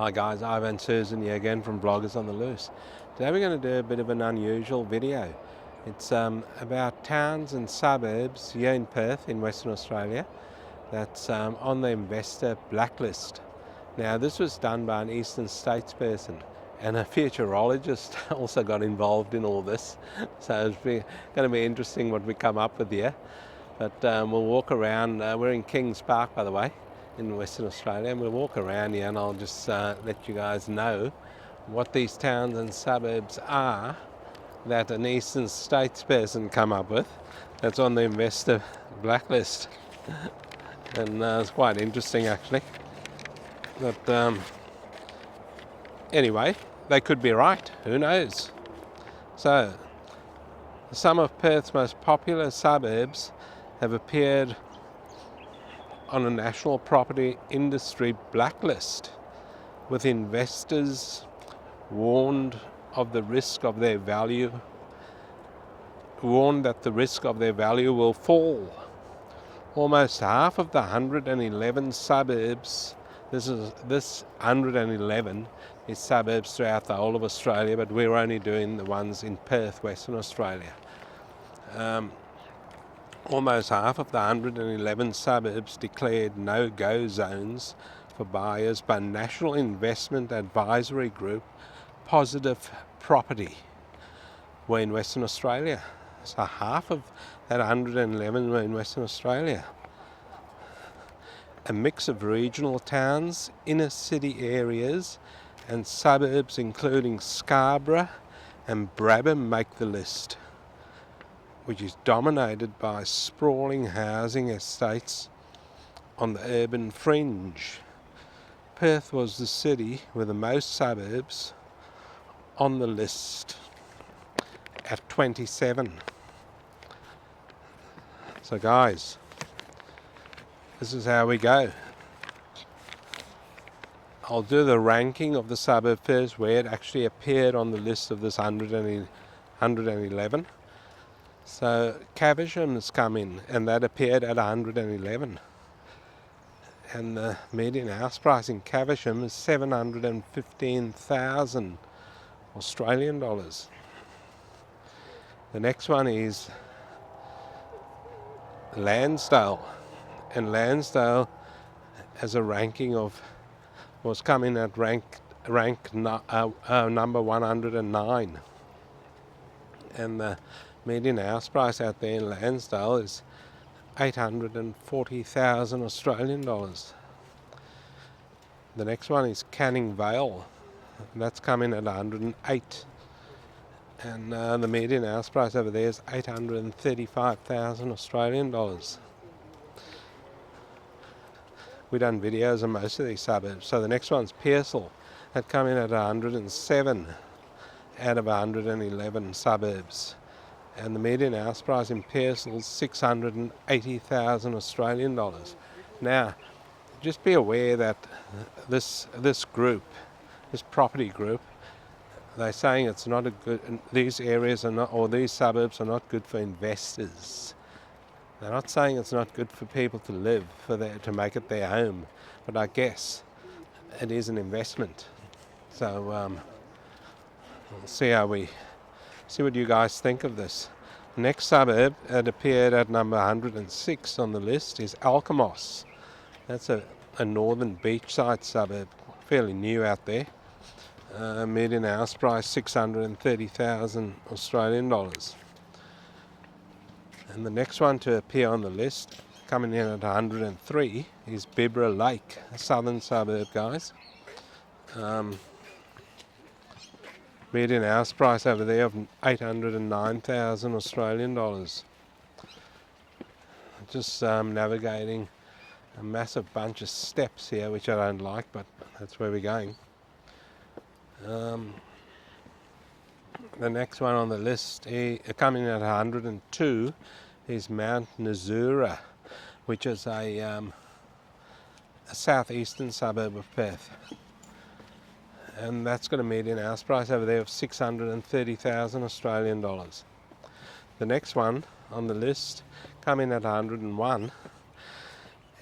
Hi guys, Ivan and Susan here again from Bloggers on the Loose. Today we're going to do a bit of an unusual video. It's about towns and suburbs here in Perth in Western Australia that's on the investor blacklist. Now this was done by an Eastern States person, and a futurologist also got involved in all this, so it's going to be interesting what we come up with here. But we'll walk around. We're in Kings Park, by the way, in Western Australia, and we'll walk around here and I'll just let you guys know what these towns and suburbs are that an Eastern States person come up with that's on the investor blacklist. And it's quite interesting actually, but anyway, they could be right, who knows. So some of Perth's most popular suburbs have appeared on a national property industry blacklist, with investors warned that the risk of their value will fall. Almost half of the 111 suburbs, this 111 is suburbs throughout the whole of Australia, but we're only doing the ones in Perth, Western Australia. Almost half of the 111 suburbs declared no-go zones for buyers by national investment advisory group Positive Property were in Western Australia. So half of that 111 were in Western Australia. A mix of regional towns, inner city areas and suburbs including Scarborough and Brabham make the list, which is dominated by sprawling housing estates on the urban fringe. Perth was the city with the most suburbs on the list at 27. So guys, this is how we go. I'll do the ranking of the suburb first, where it actually appeared on the list of this 111. So Caversham has come in, and that appeared at 111. And the median house price in Caversham is 715,000 Australian dollars. The next one is Landsdale, and Landsdale has a ranking of, was coming at rank number 109, and the median house price out there in Landsdale is 840,000 Australian dollars. The next one is Canning Vale, and that's coming at 108, and the median house price over there is 835,000 Australian dollars. We've done videos on most of these suburbs. So the next one's Pearsall, that come in at 107 out of 111 suburbs. And the median house price in Pearsall is 680,000 Australian dollars. Now, just be aware that this group, this property group, they're saying it's not a good. These areas are not, or these suburbs are not good for investors. They're not saying it's not good for people to live, to make it their home, but I guess it is an investment. So we'll see what you guys think of this. Next suburb that appeared at number 106 on the list is Alkimos. That's a northern beachside suburb, fairly new out there. Median house price 630,000 Australian dollars. And the next one to appear on the list, coming in at 103, is Bibra Lake, a southern suburb, guys. Median house price over there of 809,000 Australian dollars. Just navigating a massive bunch of steps here, which I don't like, but that's where we're going. The next one on the list, coming in at 102, is Mount Nasura, which is a southeastern suburb of Perth. And that's got a median house price over there of 630,000 Australian dollars. The next one on the list, coming at 101,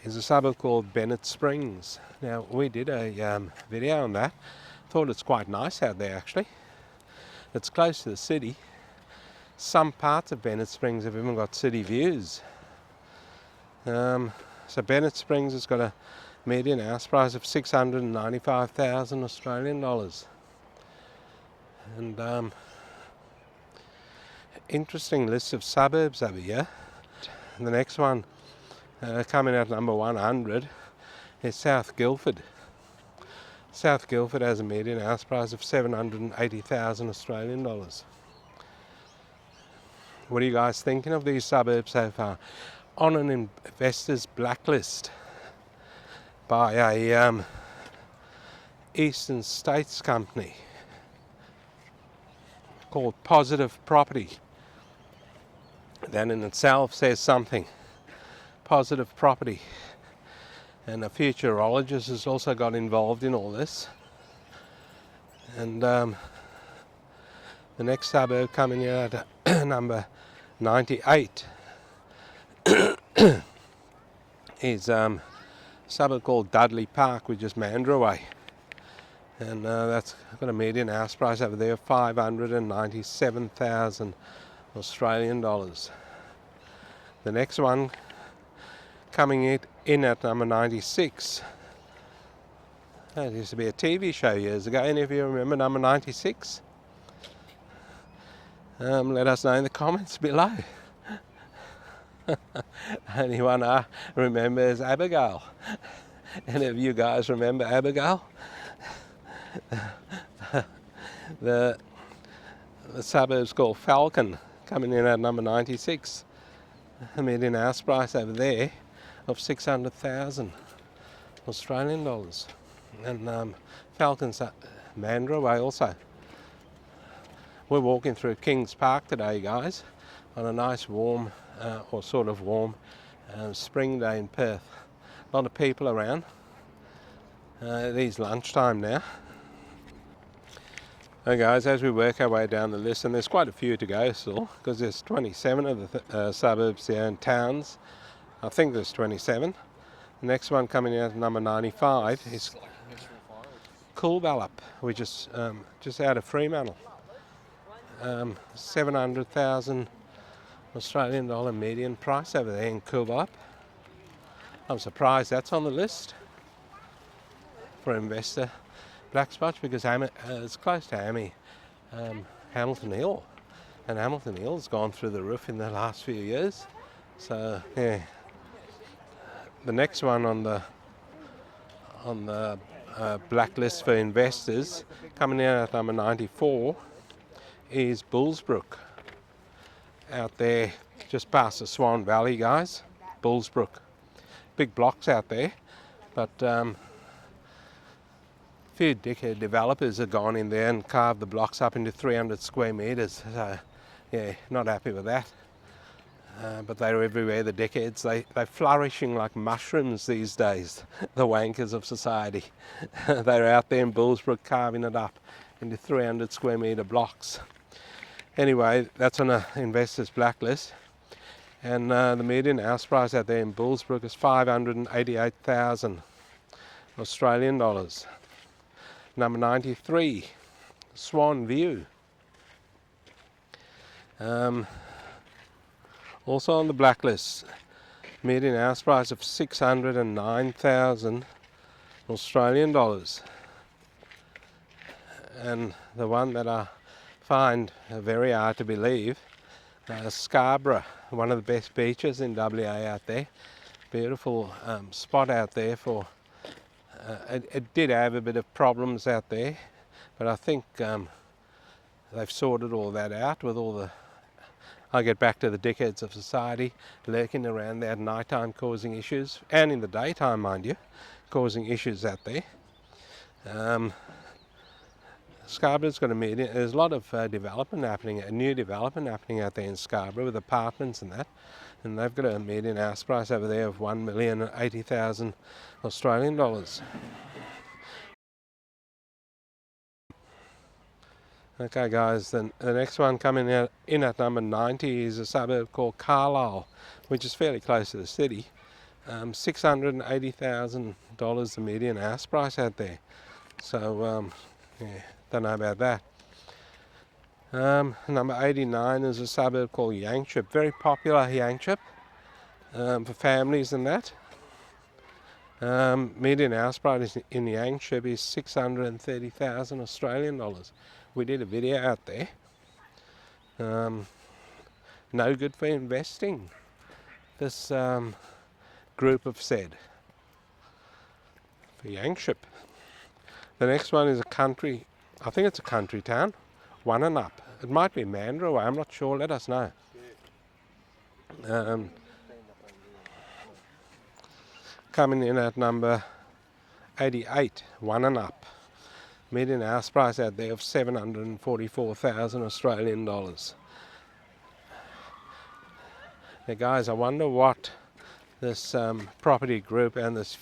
is a suburb called Bennett Springs. Now, we did a video on that. Thought it's quite nice out there actually. It's close to the city. Some parts of Bennett Springs have even got city views. So Bennett Springs has got a median house price of 695,000 Australian dollars. And interesting list of suburbs over here. And the next one coming out number 100 is South Guildford. South Guildford has a median house price of 780,000 Australian dollars. What are you guys thinking of these suburbs so far? On an investor's blacklist by a Eastern States company called Positive Property. That in itself says something. Positive Property. And a futurologist has also got involved in all this. And the next suburb coming out at number 98 is a suburb called Dudley Park, which is Mandurah Way. And that's got a median house price over there of 597,000 Australian dollars. The next one coming in at number 96. That used to be a TV show years ago. Any of you remember number 96? Let us know in the comments below. Anyone remembers Abigail? Any of you guys remember Abigail? The suburb's called Falcon, coming in at number 96. A median house price over there of 600,000 Australian dollars. And Falcon's at Mandurah Way also. We're walking through Kings Park today, guys, on a nice warm, or sort of warm, spring day in Perth. A lot of people around. It is lunchtime now. Okay guys, as we work our way down the list, and there's quite a few to go still, because there's 27 of the suburbs here and towns. I think there's 27. The next one coming out at number 95 is Coolballup, which is just out of Fremantle. 700,000 Australian dollar median price over there in Coolballup. I'm surprised that's on the list for investor black spots, because it's close to Hamilton Hill, and Hamilton Hill's gone through the roof in the last few years. So yeah, the next one on the blacklist for investors coming in at number 94 is Bullsbrook, out there just past the Swan Valley, guys. Bullsbrook, big blocks out there, but few dickhead developers have gone in there and carved the blocks up into 300 square meters. So yeah, not happy with that. But they're everywhere, the dickheads. They're flourishing like mushrooms these days, the wankers of society. They're out there in Bullsbrook carving it up into 300 square meter blocks. Anyway, that's on an investor's blacklist. And the median house price out there in Bullsbrook is 588,000 Australian dollars. Number 93, Swan View. Also on the blacklist, median house price of 609,000 Australian dollars. And the one that I find very hard to believe, Scarborough, one of the best beaches in WA out there. Beautiful spot out there for. It did have a bit of problems out there, but I think they've sorted all that out with all the. I get back to the dickheads of society lurking around there at night time causing issues, and in the daytime, mind you, causing issues out there. Scarborough's got a median. There's a lot of development happening, new development happening out there in Scarborough with apartments and that. And they've got a median house price over there of 1,080,000 Australian dollars. Okay guys, then the next one coming in at number 90 is a suburb called Carlisle, which is fairly close to the city. $680,000 the median house price out there. So yeah, don't know about that. Number 89 is a suburb called Yanchep, very popular Yanchep for families and that. Median house price in Yanchep is 630,000 Australian dollars. We did a video out there. No good for investing, this group have said, for Yanchep. The next one is a country, I think it's a country town, One and Up. It might be Mandurah, I'm not sure, let us know. Coming in at number 88, One and Up. Median house price out there of 744,000 Australian dollars. Now guys, I wonder what this property group and this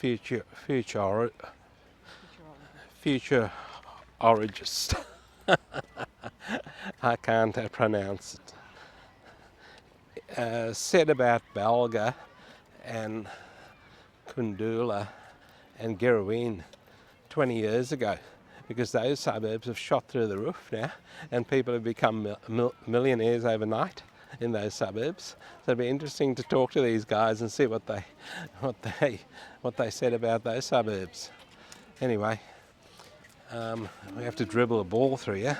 futurologist I can't pronounce it, said about Balga and Kundula and Girraween 20 years ago, because those suburbs have shot through the roof now and people have become millionaires overnight in those suburbs. So it'd be interesting to talk to these guys and see what they said about those suburbs. Anyway, we have to dribble a ball through here.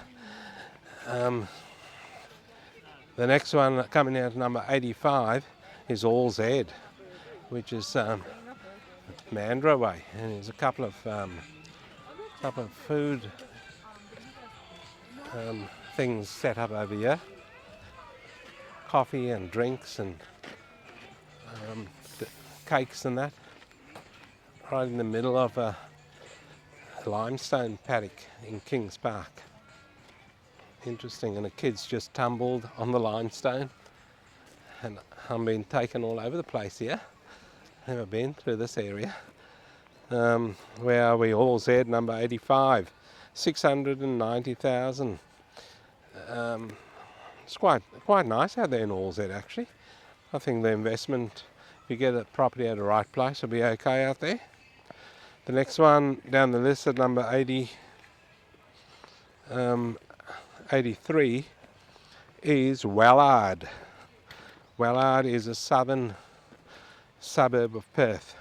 The next one coming out number 85 is All Z, which is Mandurah way, and there's a couple of food things set up over here, coffee and drinks and cakes and that, right in the middle of a limestone paddock in Kings Park. Interesting, and the kids just tumbled on the limestone, and I'm being taken all over the place here. Never been through this area. Where are we? All Z number 85, 690,000. It's quite nice out there in All Z actually. I think the investment, if you get a property at the right place, will be okay out there. The next one down the list at number 83 is Wellard. Wellard is a southern suburb of Perth.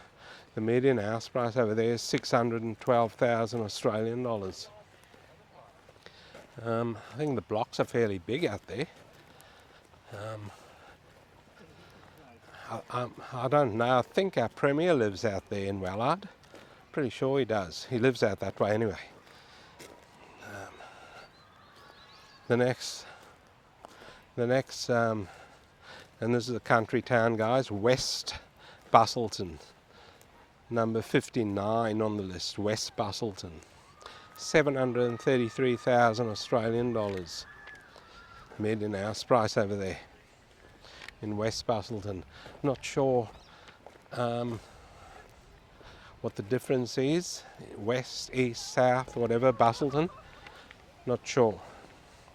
The median house price over there is 612,000 Australian dollars. I think the blocks are fairly big out there. I don't know, I think our Premier lives out there in Wellard. Pretty sure he does. He lives out that way anyway. The next, and this is a country town, guys, West Busselton, number 59 on the list, West Busselton, 733,000 Australian dollars. Median house price over there in West Busselton. Not sure what the difference is, west, east, south, whatever, Busselton, not sure.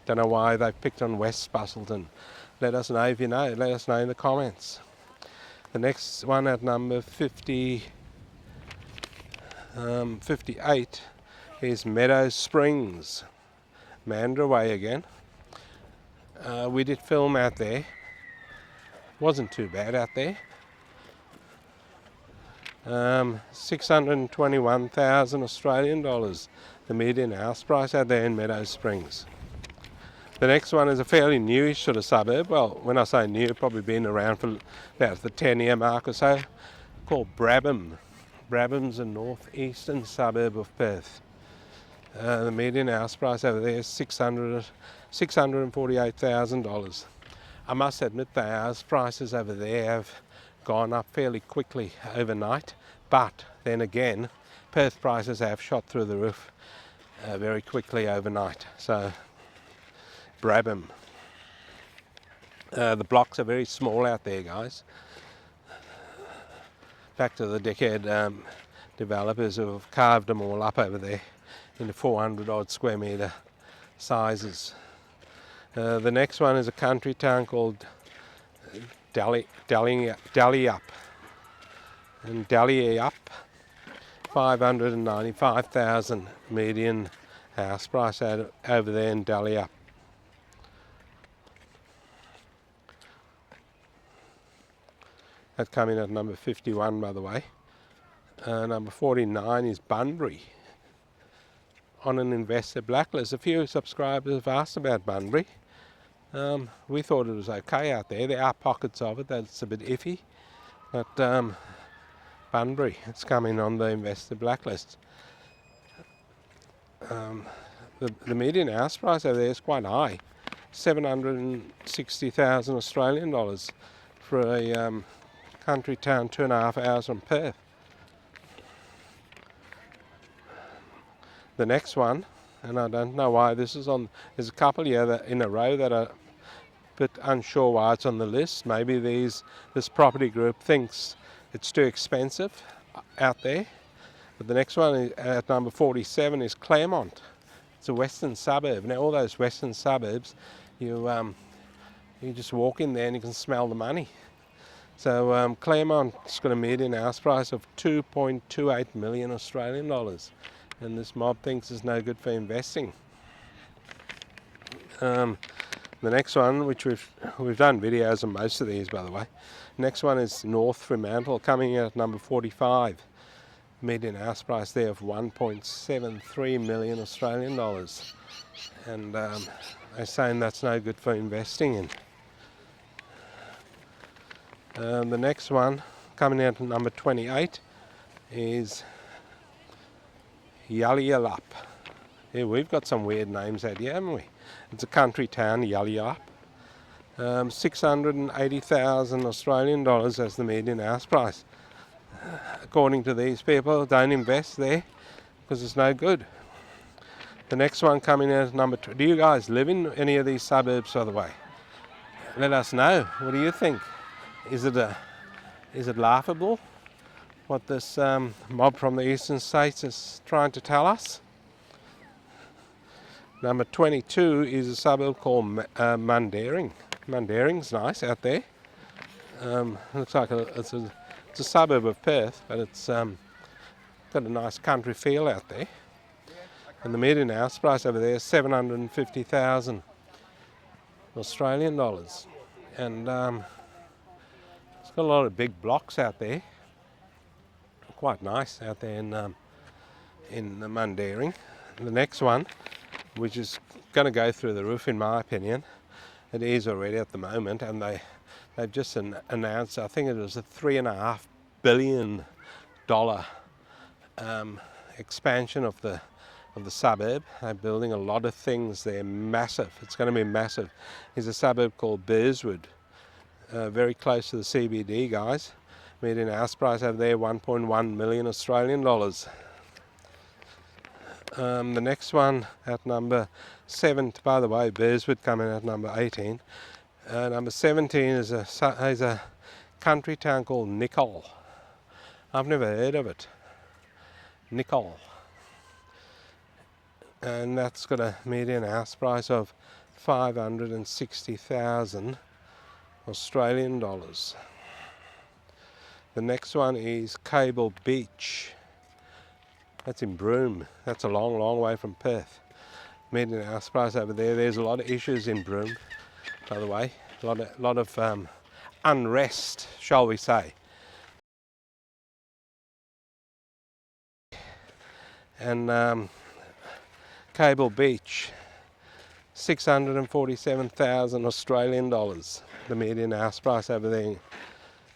Don't know why they've picked on West Busselton. Let us know if you know. Let us know in the comments. The next one at number 58 is Meadows Springs, Mandurah way again. We did film out there. Wasn't too bad out there. 621,000 Australian dollars. The median house price out there in Meadows Springs. The next one is a fairly newish sort of suburb. Well, when I say new, probably been around for about the 10-year mark or so, called Brabham. Brabham's a northeastern suburb of Perth. The median house price over there is $648,000. I must admit the house prices over there have gone up fairly quickly overnight, but then again, Perth prices have shot through the roof very quickly overnight. So Brabham. The blocks are very small out there, guys. Back to the decade developers who have carved them all up over there into 400 odd square metre sizes. The next one is a country town called Dallyup. And Daliah up, 595,000 median house price over there in Daliah. That come in at number 51, by the way. Number 49 is Bunbury, on an investor blacklist. A few subscribers have asked about Bunbury. We thought it was okay out there. There are pockets of it that's a bit iffy, but Bunbury, it's coming on the investor blacklist. The median house price over there is quite high, 760,000 Australian dollars for a country town 2.5 hours from Perth. The next one, and I don't know why this is on, there's a couple here that in a row that are a bit unsure why it's on the list. Maybe this property group thinks it's too expensive out there. But the next one is, at number 47 is Claremont. It's a western suburb. Now all those western suburbs, you just walk in there and you can smell the money. So Claremont's got a median house price of 2.28 million Australian dollars. And this mob thinks it's no good for investing. The next one, which we've done videos on most of these, by the way. Next one is North Fremantle, coming in at number 45. Median house price there of 1.73 million Australian dollars. And they're saying that's no good for investing in. The next one, coming out at number 28, is Yalyalup. Yeah, we've got some weird names out here, haven't we? It's a country town, Yalyalup. 680,000 Australian dollars as the median house price. According to these people, don't invest there because it's no good. The next one coming out is number 2. Do you guys live in any of these suburbs, by the way? Let us know. What do you think? Is it laughable what this mob from the eastern states is trying to tell us? Number 22 is a suburb called Mundaring. Mundaring's nice out there. Looks like it's a suburb of Perth, but it's got a nice country feel out there. And the median house price over there is 750,000 Australian dollars. And it's got a lot of big blocks out there. Quite nice out there in the Mundaring. The next one, which is going to go through the roof in my opinion, it is already at the moment, and they've just announced, I think it was a $3.5 billion expansion of the suburb. They're building a lot of things there, massive. It's going to be massive. There's a suburb called Bereswood, very close to the CBD, guys. Median house price over there, 1.1 million Australian dollars. The next one at number 7, by the way, Bereswood coming at number 18. Number 17 is a country town called Nicol. I've never heard of it. Nicol. And that's got a median house price of 560,000 Australian dollars. The next one is Cable Beach. That's in Broome. That's a long, long way from Perth. Median house price over there. There's a lot of issues in Broome, by the way. A lot of unrest, shall we say. And Cable Beach, 647,000 Australian dollars. The median house price over there.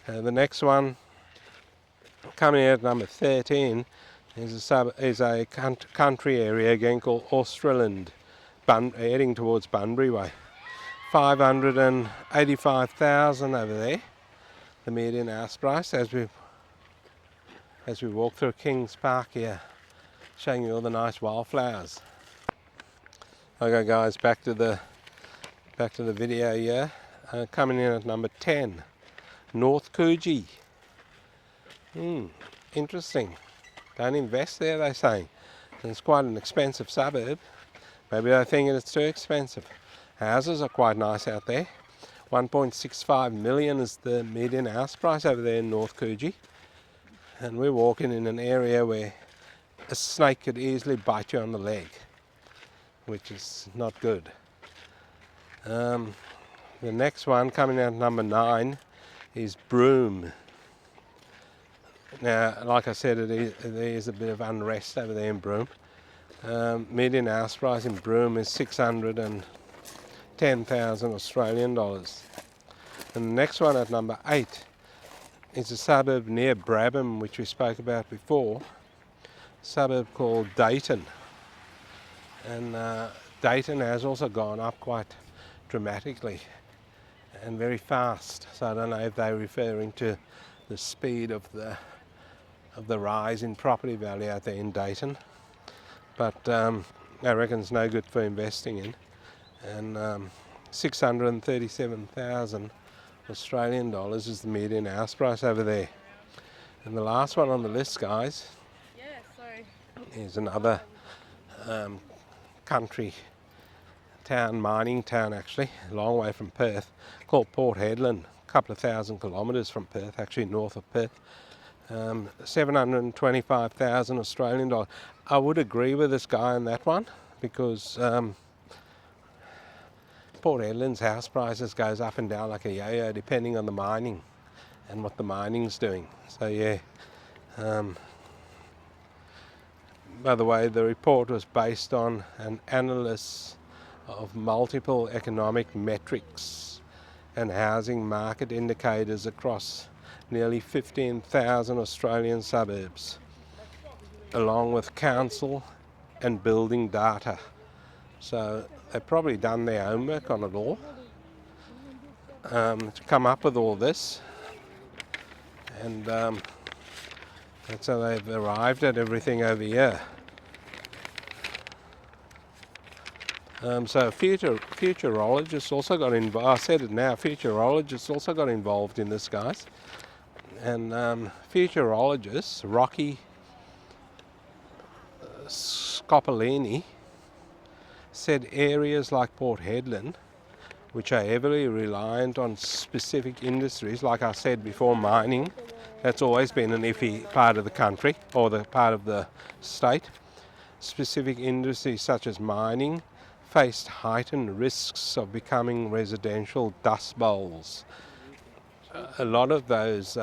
The next one, coming out at number 13, is a country area again called Australand, heading towards Bunbury way. 585,000 over there, the median house price, as we walk through Kings Park here, showing you all the nice wildflowers. Okay guys, back to the video here. Coming in at number 10, North Coogee. Interesting. Don't invest there, they say. It's quite an expensive suburb. Maybe they're thinking it's too expensive. Houses are quite nice out there. 1.65 million is the median house price over there in North Coogee. And we're walking in an area where a snake could easily bite you on the leg, which is not good. The next one coming out number 9 is Broome. Now, like I said, there is a bit of unrest over there in Broome. Median house price in Broome is 610,000 Australian dollars. And the next one at number 8 is a suburb near Brabham, which we spoke about before, a suburb called Dayton. And Dayton has also gone up quite dramatically and very fast. So I don't know if they're referring to the speed of the rise in property value out there in Dayton. But I reckon it's no good for investing in. And 637,000 Australian dollars is the median house price over there. And the last one on the list, guys, is another country town, mining town actually, a long way from Perth, called Port Hedland, a couple of thousand kilometres from Perth, actually north of Perth. 725,000 Australian dollars. I would agree with this guy on that one, because Port Hedland's house prices goes up and down like a yo-yo depending on the mining and what the mining's doing. So yeah. By the way, the report was based on an analysis of multiple economic metrics and housing market indicators across nearly 15,000 Australian suburbs, along with council and building data. So they've probably done their homework on it all to come up with all this, and that's how they've arrived at everything over here. So futurologists also got involved. I said it now, futurologists also got involved in this, guys. And futurologists, Rocky Scopolini, said areas like Port Hedland, which are heavily reliant on specific industries, like I said before, mining, that's always been an iffy part of the country, or the part of the state. Specific industries such as mining faced heightened risks of becoming residential dust bowls. A lot of those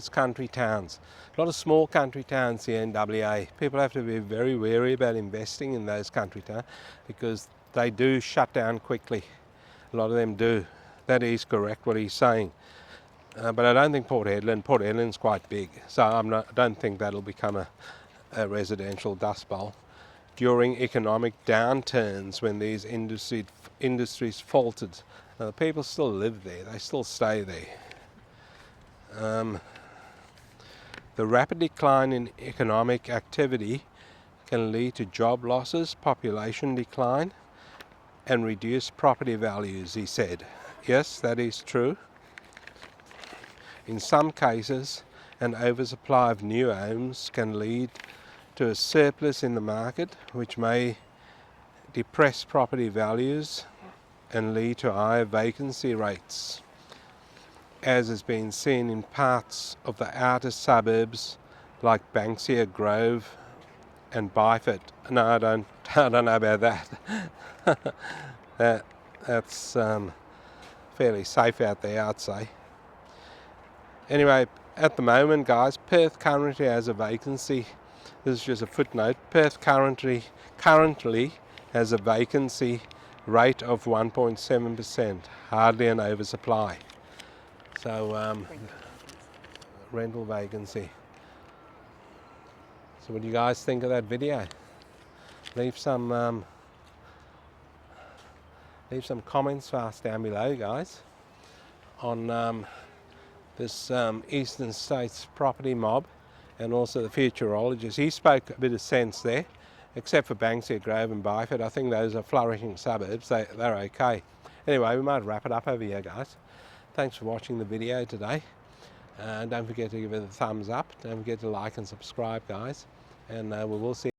country towns, a lot of small country towns here in WA, people have to be very wary about investing in those country towns because they do shut down quickly. A lot of them do. That is correct what he's saying. But I don't think Port Hedland's quite big, so I don't think that'll become a residential dust bowl. During economic downturns, when these industries faltered, people still live there, they still stay there. The rapid decline in economic activity can lead to job losses, population decline, and reduced property values, he said. Yes, that is true. In some cases, an oversupply of new homes can lead to a surplus in the market, which may depress property values and lead to higher vacancy rates, as has been seen in parts of the outer suburbs like Banksia Grove and Byford. No, I don't know about that. That's fairly safe out there, I'd say. Anyway, at the moment, guys, Perth currently has a vacancy. This is just a footnote. Perth currently has a vacancy rate of 1.7%, hardly an oversupply. So rental vacancy. So what do you guys think of that video? Leave some comments for us down below, guys, on this Eastern States property mob, and also the futurologist. He spoke a bit of sense there, except for Banksia Grove and Byford. I think those are flourishing suburbs. They're okay. Anyway, we might wrap it up over here, guys. Thanks for watching the video today. Don't forget to give it a thumbs up. Don't forget to like and subscribe, guys. And we will see you